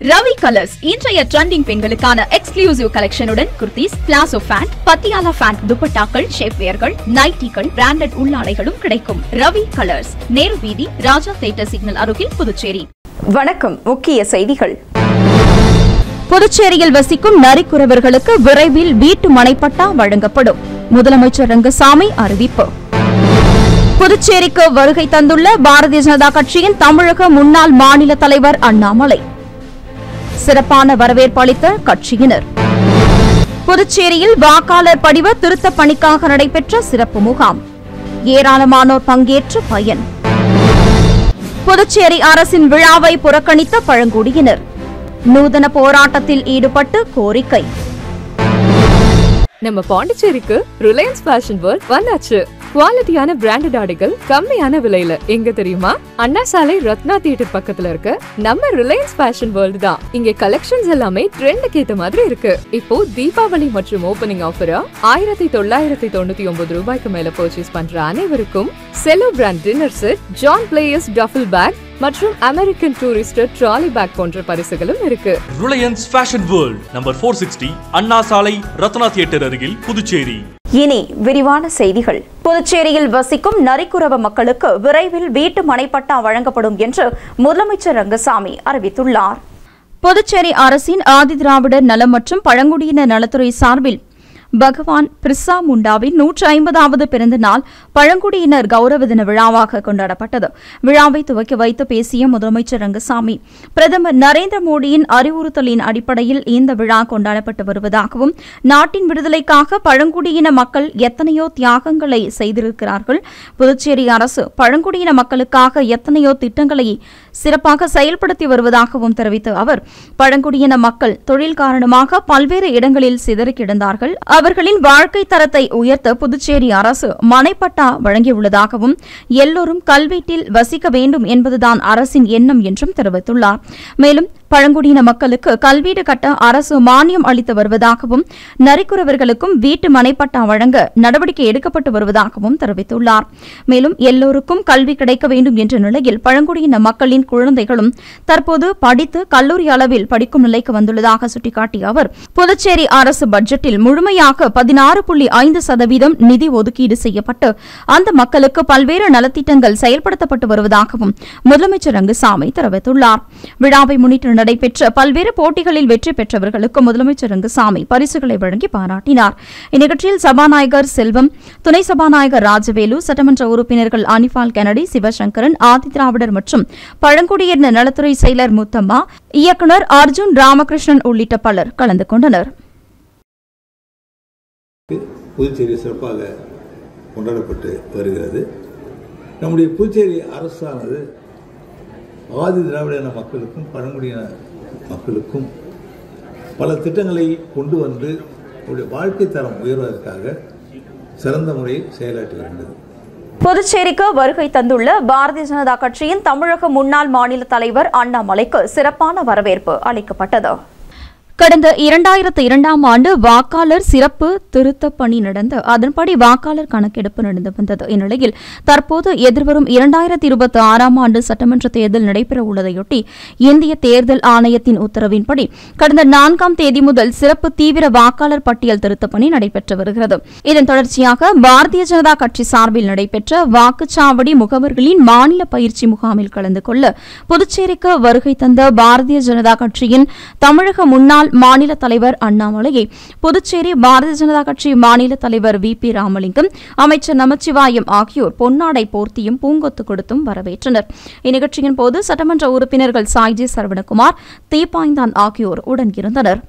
Ravi Colours இன்றைய trending பெண்களுக்கான exclusive கலெக்ஷனுடன் kurtis, palazzo pant, Patiala pant, துப்பட்டாக்கள், ஷேப்வேர்கள், நைட்டிகள், பிராண்டட் உள்ளாடைகளும் கிடைக்கும். ரவி கலர்ஸ், நேரு வீதி, ராஜா தியேட்டர் சிக்னல் அருகில், புதுச்சேரி. வணக்கம். முக்கிய செய்திகள். புதுச்சேரியில் வசிக்கும் நரிக்குறவர்களுக்கு விரைவில் வீட்டு மனைப்பட்டா வழங்கப்படும். முதலமைச்சர் ரங்கசாமி அறிவிப்பு. புதுச்சேரிக்கு வருகை தந்துள்ள பாரதிய ஜனதா கட்சியின் தமிழக முன்னாள் மாநில தலைவர் அண்ணாமலை. சிறப்பான வரவேற்பு அளித்த கட்சியினர். புதுச்சேரியில் வாக்காளர் படிவ திருத்த பணிக்காக நடைபெற்ற சிறப்பு முகாம். ஏராளமானோர் பங்கேற்ற பயன். புதுச்சேரி அரசின் விழாவை புறக்கணித்த பழங்குடியினர். நூதன போராட்டத்தில் ஈடுபட்டு கோரிக்கை. நம்ம பாண்டிச்சேரிக்கு ரிலையன்ஸ் ஃபேஷன் வேர்ல்ட் வந்தாச்சு. குவாலிட்டியான பிராண்டட் ஆடைகள் கம்மியான விலையில. எங்க தெரியுமா? அண்ணா சாலை ரத்னா தியேட்டர் பக்கத்துல இருக்க நம்ம ரிலையன்ஸ் ஃபேஷன் வேர்ல்ட் தான். இங்க கலெக்ஷன்ஸ் எல்லாமே ட்ரெண்டுக்கு ஏத்த மாதிரி இருக்கு. இப்போ தீபாவளி மற்றும் ஓபனிங் ஆஃபரா 1999 ரூபாய்க்கு மேல பர்ச்சேஸ் பண்ற அனைவருக்கும் Cello brand dinner set, John Players duffel bag மற்றும் அமெரிக்கன் டூரிஸ்டர் ட்ராலி பேக் போன்ற பரிசுகளும் இருக்கு. Reliance Fashion World number 460 Anna Salai Ratna theatre அருகில், புதுச்சேரி. இனி விரிவான செய்திகள். புதுச்சேரியில் வசிக்கும் நரிக்குறவ மக்களுக்கு விரைவில் வீட்டு மனைப்பட்டா வழங்கப்படும் என்று முதலமைச்சர் ரங்கசாமி அறிவித்துள்ளார். புதுச்சேரி அரசின் ஆதிதிராவிடர் நலம் மற்றும் பழங்குடியினர் நலத்துறை சார்பில் பகவான் பிர்சா முண்டாவின் 150வது பிறந்த நாள் பழங்குடியினர் கௌரவ தின விழாவாக கொண்டாடப்பட்டது. விழாவை துவக்கி வைத்து பேசிய முதலமைச்சர் ரங்கசாமி, பிரதமர் நரேந்திர மோடியின் அறிவுறுத்தலின் அடிப்படையில் இந்த விழா கொண்டாடப்பட்டு வருவதாகவும், நாட்டின் விடுதலைக்காக பழங்குடியின மக்கள் எத்தனையோ தியாகங்களை செய்திருக்கிறார்கள், புதுச்சேரி அரசு பழங்குடியின மக்களுக்காக எத்தனையோ திட்டங்களை சிறப்பாக செயல்படுத்தி வருவதாகவும் தெரிவித்த அவர், பழங்குடியின மக்கள் தொழில் காரணமாக பல்வேறு இடங்களில் சிதறி கிடந்தார்கள். அவர்களின் வாழ்க்கை தரத்தை உயர்த்த புதுச்சேரி அரசு மனைப்பட்டா வழங்கியுள்ளதாகவும், எல்லோரும் கல்வீட்டில் வசிக்க வேண்டும் என்பதுதான் அரசின் எண்ணம் என்றும் தெரிவித்துள்ளார். மேலும் பழங்குடியின மக்களுக்கு கல்வீடு கட்ட அரசு மானியம் அளித்து வருவதாகவும், நரிக்குறவர்களுக்கும் வீட்டு மனைப்பட்டா வழங்க நடவடிக்கை எடுக்கப்பட்டு வருவதாகவும் தெரிவித்துள்ளார். மேலும் எல்லோருக்கும் கல்வி கிடைக்க வேண்டும் என்ற நிலையில் பழங்குடியின மக்களின் குழந்தைகளும் தற்போது படித்து கல்லூரி அளவில் படிக்கும் நிலைக்கு வந்துள்ளதாக சுட்டிக்காட்டிய அவர், புதுச்சேரி அரசு பட்ஜெட்டில் முழுமையாக 16.5% நிதி ஒதுக்கீடு செய்யப்பட்டு அந்த மக்களுக்கு பல்வேறு நலத்திட்டங்கள் செயல்படுத்தப்பட்டு வருவதாகவும் முதலமைச்சர் ரங்கசாமி தெரிவித்துள்ளார். விழாவை முன்னிட்டு நடைபெற்ற பல்வேறு போட்டிகளில் வெற்றி பெற்றவர்களுக்கு முதலமைச்சர் ரங்கசாமி பரிசுகளை வழங்கி பாராட்டினார். இந்நிகழ்ச்சியில் சபாநாயகர் செல்வம், துணை சபாநாயகர் ராஜவேலு, சட்டமன்ற உறுப்பினர்கள் அனிபால் கெனடி, சிவசங்கரன், ஆதிதிராவிடர் மற்றும் பழங்குடியினர் நலத்துறை செயலர் முத்தம்மா, இயக்குநர் அர்ஜுன் ராமகிருஷ்ணன் உள்ளிட்ட பலர் கலந்து கொண்டனர். புதுச்சேரி சிறப்பாக கொண்டாடப்பட்டு வருகிறது. நம்முடைய புதுச்சேரி அரசானது ஆதி திராவிட மக்களுக்கும் பழங்குடியின மக்களுக்கும் பல திட்டங்களை கொண்டு வந்து அவருடைய வாழ்க்கை தரம் உயர்வதற்காக சிறந்த முறையில் செயலாற்றி வருகிறது. புதுச்சேரிக்கு வருகை தந்துள்ள பாரதிய ஜனதா கட்சியின் தமிழக முன்னாள் மாநில தலைவர் அண்ணாமலைக்கு சிறப்பான வரவேற்பு அளிக்கப்பட்டது. கடந்த 2002ஆம் ஆண்டு வாக்காளர் சிறப்பு திருத்த பணி நடந்து அதன்படி வாக்காளர் கணக்கெடுப்பு நடந்து வந்தது. இந்நிலையில் தற்போது எதிர்வரும் 2026ஆம் ஆண்டு சட்டமன்ற தேர்தல் நடைபெற உள்ளதையொட்டி இந்திய தேர்தல் ஆணையத்தின் உத்தரவின்படி கடந்த 4ஆம் தேதி முதல் சிறப்பு தீவிர வாக்காளர் பட்டியல் திருத்த பணி நடைபெற்று வருகிறது. இதன் தொடர்ச்சியாக பாரதிய ஜனதா கட்சி சார்பில் நடைபெற்ற வாக்குச்சாவடி முகவர்களின் மாநில பயிற்சி முகாமில் கலந்து கொள்ள புதுச்சேரிக்கு வருகை தந்த பாரதிய ஜனதா கட்சியின் தமிழக முன்னாள் மாநில தலைவர் அண்ணாமலையை புதுச்சேரி பாரதிய ஜனதா கட்சி மாநில தலைவர் VP ராமலிங்கம், அமைச்சர் நமச்சிவாயம் ஆகியோர் பொன்னாடை போர்த்தியும் பூங்கொத்து கொடுத்தும் வரவேற்றனர். இந்நிகழ்ச்சியின் போது சட்டமன்ற உறுப்பினர்கள் சாய்ஜி சரவணகுமார், தீபாய்ந்தான் ஆகியோர் உடன் இருந்தனர்.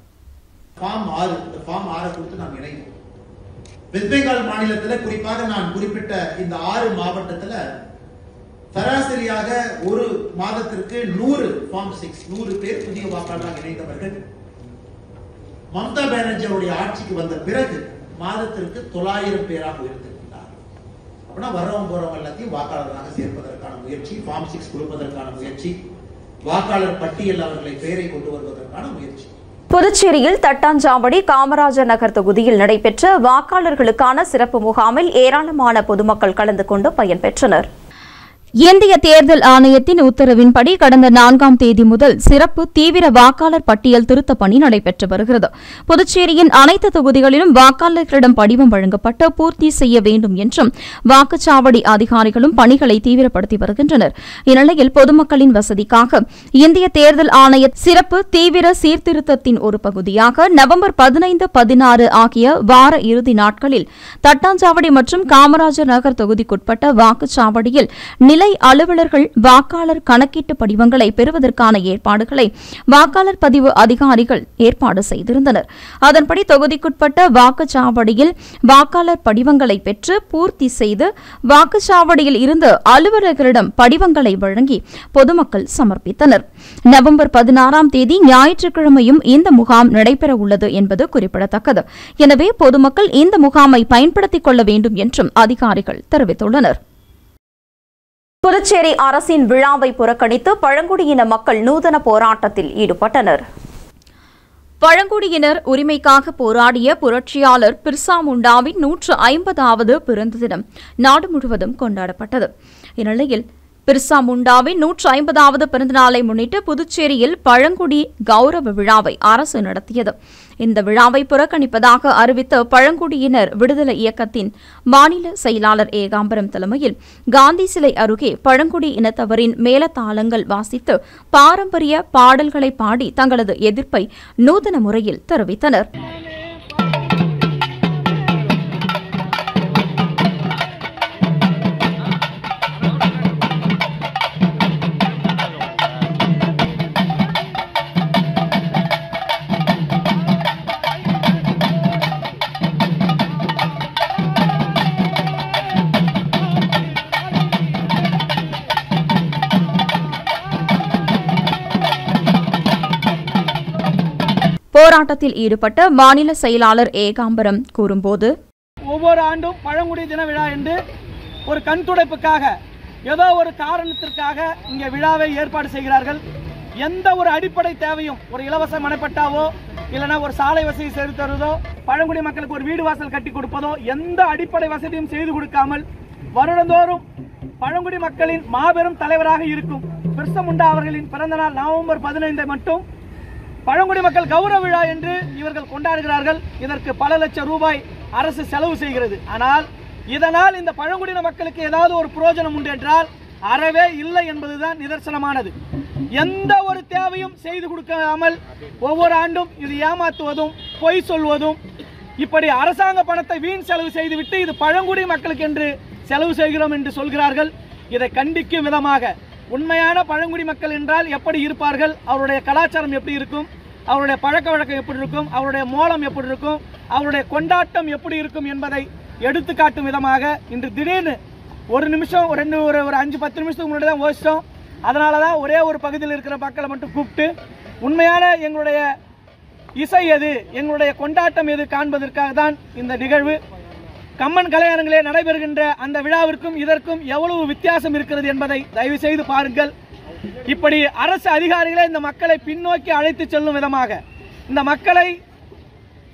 வெஸ்ட் பெங்கால் மாநிலத்தில் குறிப்பாக நான் குறிப்பிட்ட இந்த 6 மாவட்டத்தில் சராசரியாக ஒரு மாதத்திற்கு 100 பேர் புதிய வாக்காளராக இணைந்தவர்கள். மம்தா பானர்ஜியுடைய ஆட்சிக்கு வந்த பிறகு மாதத்திற்கு 900 பேராக உயர்த்திருக்கிறார். அப்படின்னா வர்றவங்க போறவங்க எல்லாத்தையும் வாக்காளராக சேர்ப்பதற்கான முயற்சி, ஃபார்ம் 6 கொடுப்பதற்கான முயற்சி, வாக்காளர் பட்டியல் அவர்களை பெயரை கொண்டு வருவதற்கான முயற்சி. புதுச்சேரியில் தட்டாஞ்சாவடி காமராஜர் நகர் தொகுதியில் நடைபெற்ற வாக்காளர்களுக்கான சிறப்பு முகாமில் ஏராளமான பொதுமக்கள் கலந்து கொண்டு பயன்பெற்றனர். இந்திய தேர்தல் ஆணையத்தின் உத்தரவின்படி கடந்த 4ஆம் தேதி முதல் சிறப்பு தீவிர வாக்காளர் பட்டியல் திருத்தப் பணி நடைபெற்று வருகிறது. புதுச்சேரியின் அனைத்து தொகுதிகளிலும் வாக்காளர்களிடம் படிவம் வழங்கப்பட்டு பூர்த்தி செய்ய வேண்டும் என்றும் வாக்குச்சாவடி அதிகாரிகளும் பணிகளை தீவிரப்படுத்தி வருகின்றனர். இந்நிலையில் பொதுமக்களின் வசதிக்காக இந்திய தேர்தல் ஆணைய சிறப்பு தீவிர சீர்திருத்தத்தின் ஒரு பகுதியாக நவம்பர் 15, 16 ஆகிய வார இறுதி நாட்களில் தட்டாஞ்சாவடி மற்றும் காமராஜர் நகர் தொகுதிக்குட்பட்ட வாக்குச்சாவடியில் நிலை அலுவலர்கள் வாக்காளர் கணக்கீட்டு படிவங்களை பெறுவதற்கான ஏற்பாடுகளை வாக்காளர் பதிவு அதிகாரிகள் ஏற்பாடு செய்திருந்தனர். அதன்படி தொகுதிக்குட்பட்ட வாக்குச்சாவடியில் வாக்காளர் படிவங்களை பெற்று பூர்த்தி செய்து வாக்குச்சாவடியில் இருந்து அலுவலர்களிடம் படிவங்களை வழங்கி பொதுமக்கள் சமர்ப்பித்தனர். நவம்பர் 16ஆம் தேதி ஞாயிற்றுக்கிழமையும் இந்த முகாம் நடைபெறவுள்ளது என்பது குறிப்பிடத்தக்கது. எனவே பொதுமக்கள் இந்த முகாமை பயன்படுத்திக் கொள்ள வேண்டும் என்றும் அதிகாரிகள் தெரிவித்துள்ளனர். புதுச்சேரி அரசின் விழாவை புறக்கணித்து பழங்குடியின மக்கள் நூதன போராட்டத்தில் ஈடுபட்டனர். பழங்குடியினர் உரிமைக்காக போராடிய புரட்சியாளர் பிர்சா முண்டாவின் 150வது பிறந்த தினம் நாடு முழுவதும் கொண்டாடப்பட்டது. இந்நிலையில் பிர்சா முண்டாவின் 150வது பிறந்தநாளை முன்னிட்டு புதுச்சேரியில் பழங்குடி கௌரவ விழாவை அரசு நடத்தியது. இந்த விழாவை புறக்கணிப்பதாக அறிவித்த பழங்குடியினர் விடுதலை இயக்கத்தின் மாநில செயலாளர் ஏகாம்பரம் தலைமையில் காந்தி சிலை அருகே பழங்குடி இனத்தவரின் மேளதாளங்கள் வாசித்து பாரம்பரிய பாடல்களை பாடி தங்களது எதிர்ப்பை நூதன முறையில் தெரிவித்தனர். போராட்டத்தில் ஈடுபட்ட மாநில செயலாளர் ஏகாம்பரம் கூறும்போது, ஒவ்வொரு ஆண்டும் பழங்குடி தின விழா என்று ஒரு கண்துடைப்புக்காக ஏதோ ஒரு காரணத்திற்காக இங்கே விழாவை ஏற்பாடு செய்கிறார்கள். எந்த ஒரு அடிப்படை தேவையும், ஒரு இலவச மனைப்பட்டாவோ இல்லைனா ஒரு சாலை வசதி செய்து தருவதோ, பழங்குடி மக்களுக்கு ஒரு வீடு வாசல் கட்டி கொடுப்பதோ, எந்த அடிப்படை வசதியும் செய்து கொடுக்காமல் வருடந்தோறும் பழங்குடி மக்களின் மாபெரும் தலைவராக இருக்கும் பிர்சா முண்டா அவர்களின் பிறந்தநாள் நவம்பர் 15 மட்டும் பழங்குடி மக்கள் கௌரவ விழா என்று இவர்கள் கொண்டாடுகிறார்கள். இதற்கு பல லட்சம் ரூபாய் அரசு செலவு செய்கிறது. ஆனால் இதனால் இந்த பழங்குடியின மக்களுக்கு ஏதாவது ஒரு பிரயோஜனம் உண்டு என்றால் அறவே இல்லை என்பதுதான் நிதர்சனமானது. எந்த ஒரு தேவையும் செய்து கொடுக்காமல் ஒவ்வொரு ஆண்டும் இது ஏமாத்துவதும் பொய் சொல்வதும், இப்படி அரசாங்க பணத்தை வீண் செலவு செய்துவிட்டு இது பழங்குடி மக்களுக்கு என்று செலவு செய்கிறோம் என்று சொல்கிறார்கள். இதை கண்டிக்கும் விதமாக உண்மையான பழங்குடி மக்கள் என்றால் எப்படி இருப்பார்கள், அவருடைய கலாச்சாரம் எப்படி இருக்கும், அவருடைய பழக்க வழக்கம் எப்படி இருக்கும், அவருடைய மோளம் எப்படி இருக்கும், அவருடைய கொண்டாட்டம் எப்படி இருக்கும் என்பதை எடுத்துக்காட்டும் விதமாக இன்று திடீர்னு ஒரு நிமிஷம் ஒரு 5-10 நிமிஷத்துக்கு முன்னாடி தான் யோசித்தோம். அதனால தான் ஒரே ஒரு பகுதியில் இருக்கிற மக்களை மட்டும் கூப்பிட்டு உண்மையான எங்களுடைய இசை எது, எங்களுடைய கொண்டாட்டம் எது காண்பதற்காக தான் இந்த நிகழ்வு. கம்மன் கலையரங்கிலே நடைபெறுகின்ற அந்த விழாவிற்கும் இதற்கும் எவ்வளவு வித்தியாசம் இருக்கிறது என்பதை தயவு செய்து பாருங்கள். இப்படி அரசு அதிகாரிகளே இந்த மக்களை பின்னோக்கி அழைத்து செல்லும் விதமாக, இந்த மக்களை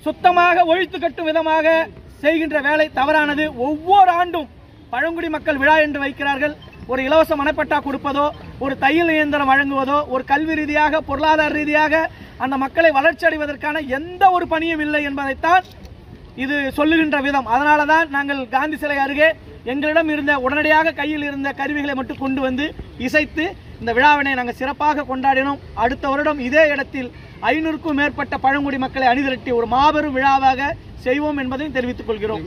சுத்தமாக ஒழித்து கட்டும் விதமாக செய்கின்ற வேலை தவறானது. ஒவ்வொரு ஆண்டும் பழங்குடி மக்கள் விழா என்று வைக்கிறார்கள். ஒரு இலவச மனைப்பட்டா கொடுப்பதோ, ஒரு தையல் இயந்திரம் வழங்குவதோ, ஒரு கல்வி ரீதியாக பொருளாதார ரீதியாக அந்த மக்களை வளர்ச்சி அடைவதற்கான எந்த ஒரு பணியும் இல்லை என்பதைத்தான் இது சொல்லுகின்ற விதம். அதனால தான் நாங்கள் காந்தி சிலை அருகே எங்களிடம் இருந்த உடனடியாக கையில் இருந்த கருவிகளை மட்டும் கொண்டு வந்து இசைத்து இந்த விழாவினை நாங்கள் சிறப்பாக கொண்டாடினோம். அடுத்த வருடம் இதே இடத்தில் 500க்கும் மேற்பட்ட பழங்குடி மக்களை அணிதிரட்டி ஒரு மாபெரும் விழாவாக செய்வோம் என்பதையும் தெரிவித்துக் கொள்கிறோம்.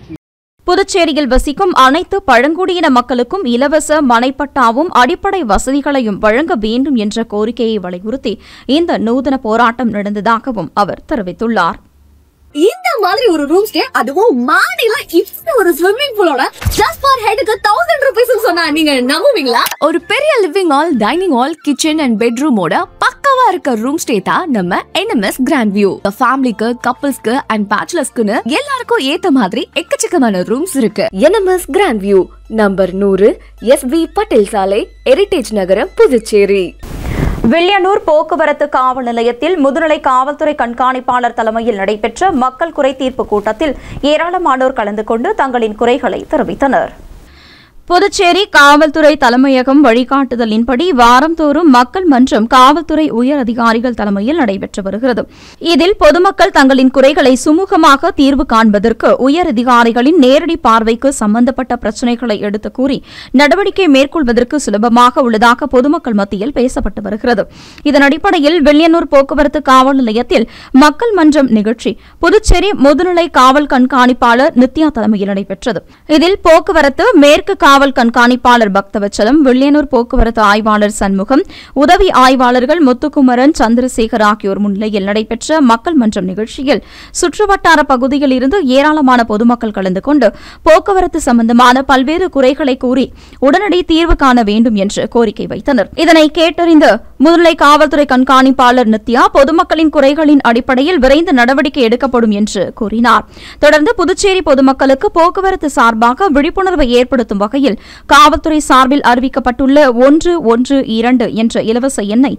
புதுச்சேரியில் வசிக்கும் அனைத்து பழங்குடியின மக்களுக்கும் இலவச மனைப்பட்டாவும் அடிப்படை வசதிகளையும் வழங்க வேண்டும் என்ற கோரிக்கையை வலியுறுத்தி இந்த நூதன போராட்டம் நடந்ததாகவும் அவர் தெரிவித்துள்ளார். இந்த மாதிரி ஒரு ரூம் ஸ்டே, அதுவும் மாடியில இப்படி ஒரு ஸ்விம்மிங் பூலோட ஜஸ்ட் ஃபார் ஹெட்க்கு 1000 ரூபீஸ் சொன்னா நீங்க நம்புவீங்களா? ஒரு பெரிய living hall, dining hall, kitchen and பெட்ரூமோட பக்கவா இருக்க ரூம் ஸ்டே தான் நம்ம NMS கிராண்ட் வியூ. ஃபேமிலிக்கு, கப்பிள்ஸ்க்கு அண்ட் பேச்சுலர்ஸ்க்குன்னு எல்லாருக்கும் ஏத்த மாதிரி எக்கச்சக்கமான ரூம்ஸ் இருக்கு. NMS grand view, number 100 SV Patel சாலை, ஹெரிடேஜ் நகரம், புதுச்சேரி. வில்லியனூர் போக்குவரத்து காவல் நிலையத்தில் முதுநிலை காவல்துறை கண்காணிப்பாளர் தலைமையில் நடைபெற்ற மக்கள் குறை தீர்ப்பு கூட்டத்தில் ஏராளமானோர் கலந்து கொண்டு தங்களின் குறைகளை தெரிவித்தனர். புதுச்சேரி காவல்துறை தலைமையகம் வழிகாட்டுதலின்படி வாரந்தோறும் மக்கள் மன்றம் காவல்துறை உயர் அதிகாரிகள் தலைமையில் நடைபெற்று வருகிறது. இதில் பொதுமக்கள் தங்களின் குறைகளை சுமூகமாக தீர்வு காண்பதற்கு உயர் அதிகாரிகளின் நேரடி பார்வைக்கு சம்பந்தப்பட்ட பிரச்சினைகளை எடுத்துக் கூறி நடவடிக்கை மேற்கொள்வதற்கு சுலபமாக உள்ளதாக பொதுமக்கள் மத்தியில் பேசப்பட்டு வருகிறது. இதன் அடிப்படையில் வில்லியனூர் போக்குவரத்து காவல் நிலையத்தில் மக்கள் மன்றம் நிகழ்ச்சி புதுச்சேரி முதுநிலை காவல் கண்காணிப்பாளர் நித்யா தலைமையில் நடைபெற்றது. இதில் போக்குவரத்து மேற்கு காவல் கண்காணிப்பாளர் பக்தவச்சலம், வில்லியனூர் போக்குவரத்து ஆய்வாளர் சண்முகம், உதவி ஆய்வாளர்கள் முத்துக்குமரன், சந்திரசேகர் ஆகியோர் முன்னிலையில் நடைபெற்ற மக்கள் மன்றம் நிகழ்ச்சியில் சுற்றுவட்டார பகுதியில் இருந்து ஏராளமான பொதுமக்கள் கலந்து கொண்டு போக்குவரத்து சம்பந்தமான பல்வேறு குறைகளை கூறி உடனடி தீர்வு காண வேண்டும் என்று கோரிக்கை வைத்தனர். இதனை கேட்டறிந்த முதுநிலை காவல்துறை கண்காணிப்பாளர் நித்யா பொதுமக்களின் குறைகளின் அடிப்படையில் விரைந்து நடவடிக்கை எடுக்கப்படும் என்று கூறினார். தொடர்ந்து புதுச்சேரி பொதுமக்களுக்கு போக்குவரத்து சார்பாக விழிப்புணர்வை ஏற்படுத்தும் வகையில் காவல்துறை சார்பில் அறிவிக்கப்பட்டுள்ள 112 என்ற இலவச எண்ணை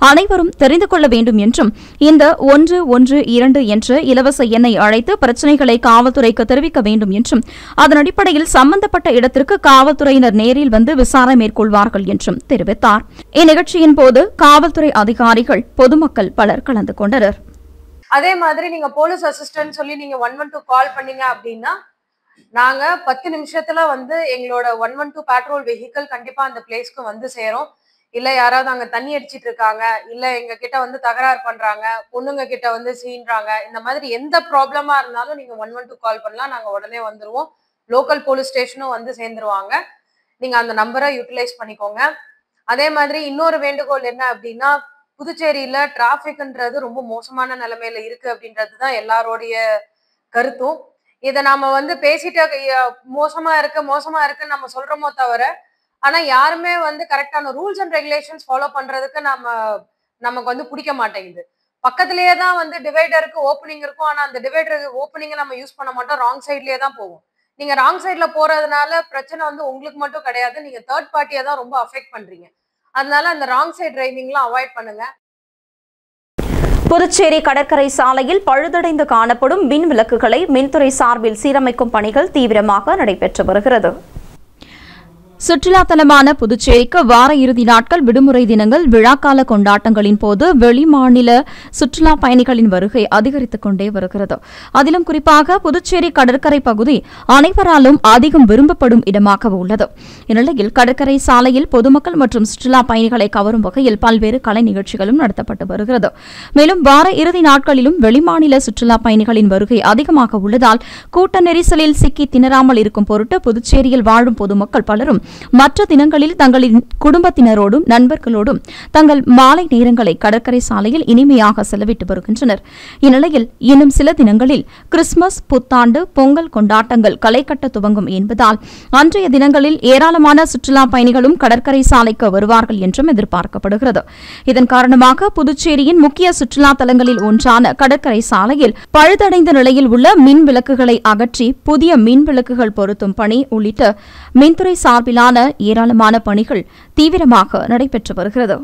அனைவரும் தெரிந்து கொள்ள வேண்டும் என்றும் இந்த 112 என்ற இலவச எண்ணை அழைத்து பிரச்சினைகளை காவல்துறைக்கு தெரிவிக்க வேண்டும் என்றும் அதன் அடிப்படையில் சம்பந்தப்பட்ட இடத்திற்கு காவல்துறையினர் நேரில் வந்து விசாரணை மேற்கொள்வார்கள் என்றும் தெரிவித்தார். இந்நிகழ்ச்சியின் போது காவல்துறை அதிகாரிகள் பொதுமக்கள் பலர் கலந்து கொண்டனர். அதே மாதிரி நீங்க போலீஸ் அசிஸ்டன்ட் சொல்லி நீங்க 112 கால் பண்ணீங்க அப்படின்னா நாங்க 10 நிமிஷத்துல வந்து எங்களோட 112 பேட்ரோல் வெஹிக்கிள் கண்டிப்பா அந்த பிளேஸ்க்கு வந்து சேரும். இல்ல யாராவது அங்க தண்ணி அடிச்சிட்டு இருக்காங்க, இல்ல எங்க கிட்ட வந்து தகராறு பண்றாங்க, பொண்ணுங்க கிட்ட வந்து சீன்றாங்க, இந்த மாதிரி எந்த ப்ராப்ளமா இருந்தாலும் நீங்க 112 கால் பண்ணலாம். நாங்க உடனே வந்துருவோம். லோக்கல் போலீஸ் ஸ்டேஷனும் வந்து சேர்ந்துருவாங்க. நீங்க அந்த நம்பரை யூட்டிலைஸ் பண்ணிக்கோங்க. அதே மாதிரி இன்னொரு வேண்டுகோள் என்ன அப்படின்னா, புதுச்சேரியில டிராபிக்ன்றது ரொம்ப மோசமான நிலைமையில இருக்கு அப்படின்றதுதான் எல்லாரோடைய கருத்தும். இதை நாம வந்து பேசிட்டு மோசமா இருக்குன்னு நம்ம சொல்றோமோ தவிர, ஆனா யாருமே வந்து கரெக்டான ரூல்ஸ் அண்ட் ரெகுலேஷன்ஸ் ஃபாலோ பண்றதுக்கு நமக்கு வந்து பிடிக்க மாட்டேங்குது. பக்கத்திலேயே தான் வந்து டிவைடருக்கு ஓப்பனிங் இருக்கும். ஆனா அந்த டிவைடர் ஓப்பனிங்கை நம்ம யூஸ் பண்ண மாட்டோம். ராங் சைட்லயே தான் போவோம். நீங்க ராங் சைட்ல போறதுனால பிரச்சனை வந்து உங்களுக்கு மட்டும் கிடையாது, நீங்க தேர்ட் பார்ட்டியை தான் ரொம்ப அஃபெக்ட் பண்றீங்க. அதனால அந்த ராங் சைட் டிரைவிங்லாம் அவாய்ட் பண்ணுங்க. புதுச்சேரி கடற்கரை சாலையில் பழுதடைந்து காணப்படும் மின் விளக்குகளை மின்துறை சார்பில் சீரமைக்கும் பணிகள் தீவிரமாக நடைபெற்று வருகிறது. சுற்றுலா தலமான புதுச்சேரிக்கு வார இறுதி நாட்கள், விடுமுறை தினங்கள், விழாக்கால கொண்டாட்டங்களின் போது வெளிமாநில சுற்றுலா பயணிகளின் வருகை அதிகரித்துக் கொண்டே வருகிறது. அதிலும் குறிப்பாக புதுச்சேரி கடற்கரை பகுதி அனைவராலும் அதிகம் விரும்பப்படும் இடமாக உள்ளது. இந்நிலையில் கடற்கரை சாலையில் பொதுமக்கள் மற்றும் சுற்றுலா பயணிகளை கவரும் வகையில் பல்வேறு கலை நிகழ்ச்சிகளும் நடத்தப்பட்டு வருகிறது. மேலும் வார இறுதி நாட்களிலும் வெளிமாநில சுற்றுலா பயணிகளின் வருகை அதிகமாக உள்ளதால் கூட்ட நெரிசலில் சிக்கி திணறாமல் இருக்கும் பொருட்டு புதுச்சேரியில் வாழும் பொதுமக்கள் பலரும் மற்ற தினங்களில் தங்களின் குடும்பத்தினரோடும் நண்பர்களோடும் தங்கள் மாலை நேரங்களை கடற்கரை சாலையில் இனிமையாக செலவிட்டு வருகின்றனர். இந்நிலையில் இன்னும் சில தினங்களில் கிறிஸ்துமஸ், புத்தாண்டு, பொங்கல் கொண்டாட்டங்கள் களை கட்ட துவங்கும் என்பதால் அன்றைய தினங்களில் ஏராளமான சுற்றுலா பயணிகளும் கடற்கரை சாலைக்கு வருவார்கள் என்றும் எதிர்பார்க்கப்படுகிறது. இதன் காரணமாக புதுச்சேரியின் முக்கிய சுற்றுலா தலங்களில் ஒன்றான கடற்கரை சாலையில் பழுதடைந்த நிலையில் உள்ள மின் விளக்குகளை அகற்றி புதிய மின் விளக்குகள் பொருத்தும் பணி உள்ளிட்ட மின்துறை சார்பில் ஏராளமான பணிகள் தீவிரமாக நடைபெற்று வருகிறது.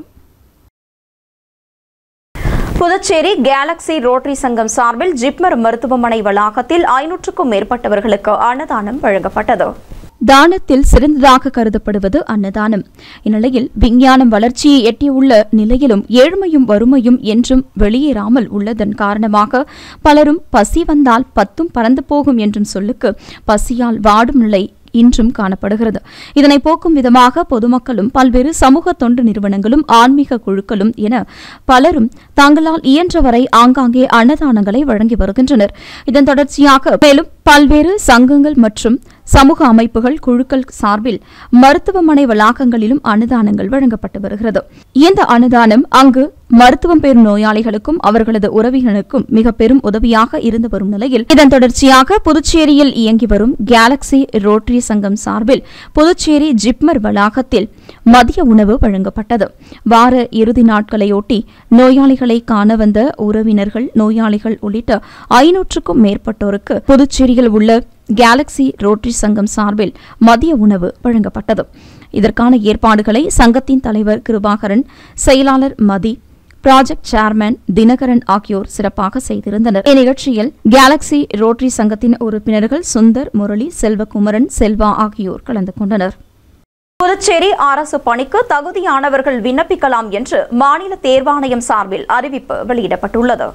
புதுச்சேரி கேலக்ஸி ரோட்டரி சங்கம் சார்பில் ஜிப்மர் மருத்துவமனை வளாகத்தில் 500க்கும் மேற்பட்டவர்களுக்கு அன்னதானம் வழங்கப்பட்டது. தானத்தில் சிறந்ததாக கருதப்படுவது அன்னதானம். இந்நிலையில் விஞ்ஞானம் வளர்ச்சியை எட்டியுள்ள நிலையிலும் ஏழ்மையும் வறுமையும் என்றும் வெளியேறாமல் உள்ளதன் காரணமாக பலரும் பசி வந்தால் 10 பறந்து போகும் என்றும் சொல்லுக்கு பசியால் வாடும் நிலை இன்றும் காணப்படுகிறது. இதனை போக்கும் விதமாக பொதுமக்களும் பல்வேறு சமூக தொண்டு நிறுவனங்களும் ஆன்மீக குழுக்களும் என பலரும் தங்களால் இயன்றவரை ஆங்காங்கே அன்னதானங்களை வழங்கி வருகின்றனர். இதன் தொடர்ச்சியாக மேலும் பல்வேறு சங்கங்கள் மற்றும் சமூக அமைப்புகள், குழுக்கள் சார்பில் மருத்துவமனை வளாகங்களிலும் அன்னதானங்கள் வழங்கப்பட்டு வருகிறது. இந்த அன்னதானம் அங்கு மருத்துவம் பெறும் நோயாளிகளுக்கும் அவர்களது உறவினருக்கும் மிக பெரும் உதவியாக இருந்து வரும் நிலையில் இதன் தொடர்ச்சியாக புதுச்சேரியில் இயங்கி வரும் கேலக்ஸி ரோட்டரி சங்கம் சார்பில் புதுச்சேரி ஜிப்மர் வளாகத்தில் மதிய உணவு வழங்கப்பட்டது. வார இறுதி நாட்களையொட்டி நோயாளிகளை காண வந்த உறவினர்கள், நோயாளிகள் உள்ளிட்ட 500க்கும் மேற்பட்டோருக்கு புதுச்சேரியில் உள்ள கேலக்ஸி ரோட்டரி சங்கம் சார்பில் மதிய உணவு வழங்கப்பட்டது. இதற்கான ஏற்பாடுகளை சங்கத்தின் தலைவர் கிருபாகரன், செயலாளர் மதி, ப்ராஜெக்ட் சேர்மன் தினகரன் ஆகியோர் சிறப்பாக செய்திருந்தனர். இந்நிகழ்ச்சியில் கேலக்ஸி ரோட்டரி சங்கத்தின் உறுப்பினர்கள் சுந்தர், முரளி, செல்வகுமரன், செல்வா ஆகியோர் கலந்து கொண்டனர். புதுச்சேரி அரசு பணிக்கு தகுதியானவர்கள் விண்ணப்பிக்கலாம் என்று மாநில தேர்வாணையம் சார்பில் அறிவிப்பு வெளியிடப்பட்டுள்ளது.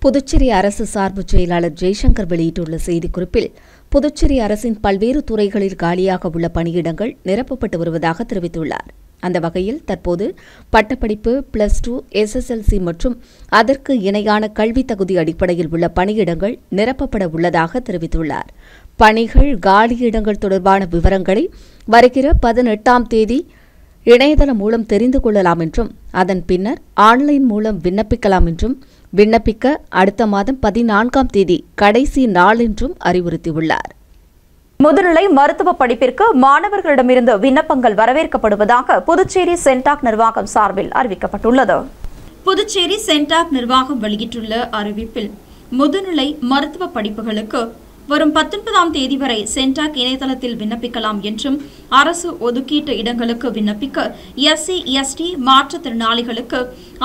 புதுச்சேரி அரசு சார்பு செயலாளர் ஜெய்சங்கர் வெளியிட்டுள்ள செய்திக்குறிப்பில் புதுச்சேரி அரசின் பல்வேறு துறைகளில் காலியாக உள்ள பணியிடங்கள் நிரப்பப்பட்டு வருவதாக தெரிவித்துள்ளார். அந்த வகையில் தற்போது பட்டப்படிப்பு +2 SSLC மற்றும் அதற்கு இணையான கல்வி தகுதி அடிப்படையில் உள்ள பணியிடங்கள் நிரப்பப்பட உள்ளதாக தெரிவித்துள்ளார். பணிகள் காலியிடங்கள் தொடர்பான விவரங்களை வருகிற 18ஆம் தேதி இணையதளம் மூலம் தெரிந்து கொள்ளலாம் என்றும் அதன் பின்னர் ஆன்லைன் மூலம் விண்ணப்பிக்கலாம் என்றும் விண்ணப்பிக்க அடுத்த மாதம் 14ஆம் தேதி கடைசி நாள் என்றும் அறிவுறுத்தியுள்ளார். முதுநிலை மருத்துவ படிப்பிற்கு மாணவர்களிடமிருந்து விண்ணப்பங்கள் வரவேற்கப்படுவதாக புதுச்சேரி சென்டாக் நிர்வாகம் சார்பில் அறிவிக்கப்பட்டுள்ளது. புதுச்சேரி சென்டாக் நிர்வாகம் வெளியிட்டுள்ள அறிவிப்பில் முதுநிலை மருத்துவ படிப்புகளுக்கு வரும் 19ஆம் தேதி வரை சென்டாக் இணையதளத்தில் விண்ணப்பிக்கலாம் என்றும் அரசு ஒதுக்கீட்டு இடங்களுக்கு விண்ணப்பிக்க SC ST மாற்றுத்திறனாளிகளுக்கு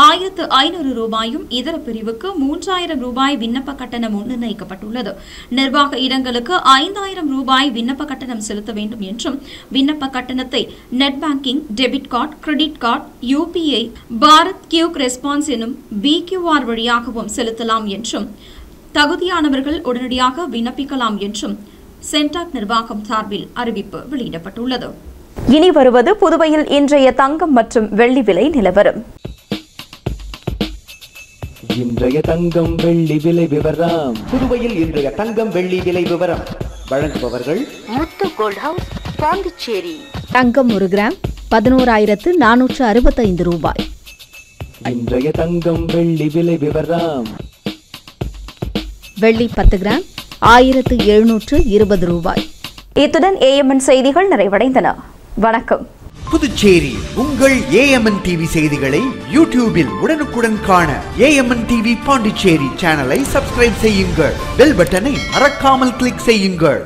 1500 ரூபாயும் இதர பிரிவுக்கு 3000 ரூபாய் விண்ணப்ப கட்டணம் நிர்ணயிக்கப்பட்டுள்ளது. நிர்வாக இடங்களுக்கு 5000 ரூபாய் விண்ணப்ப கட்டணம் செலுத்த வேண்டும் என்றும் விண்ணப்ப கட்டணத்தை net banking, debit card, credit card, UPI, Bharat quick response எனும் BQR வழியாகவும் செலுத்தலாம் என்றும் தகுதியானவர்கள் உடனடியாக விண்ணப்பிக்கலாம் என்றும் சென்டாக் நிர்வாகம் சார்பில் அறிவிப்பு வெளியிடப்பட்டுள்ளது. இனி வருவது புதுவையில் இன்றைய தங்கம் மற்றும் வெள்ளி விலை நிலவரம். இன்றைய தங்கம் வெள்ளி விலை விவரம். புதுவையில் இன்றைய தங்கம் வெள்ளி விலை விவரம் வழங்குபவர்கள் முத்து கோல்ட் ஹவுஸ், பாண்டிச்சேரி. தங்கம் 1 கிராம் 11,465 ரூபாய். இன்றைய தங்கம் வெள்ளி விலை விவரம். வெள்ளி 10 கிராம் 1720 ரூபாய். இத்துடன் AMN செய்திகள் நிறைவடைந்தன. வணக்கம். புதுச்சேரி உங்கள் AMN டிவி செய்திகளை யூடியூபில் உடனுக்குடன் காண AMN டிவி பாண்டிச்சேரி சேனலை சப்ஸ்கிரைப் செய்யுங்கள். பெல் பட்டனை மறக்காமல் கிளிக் செய்யுங்கள்.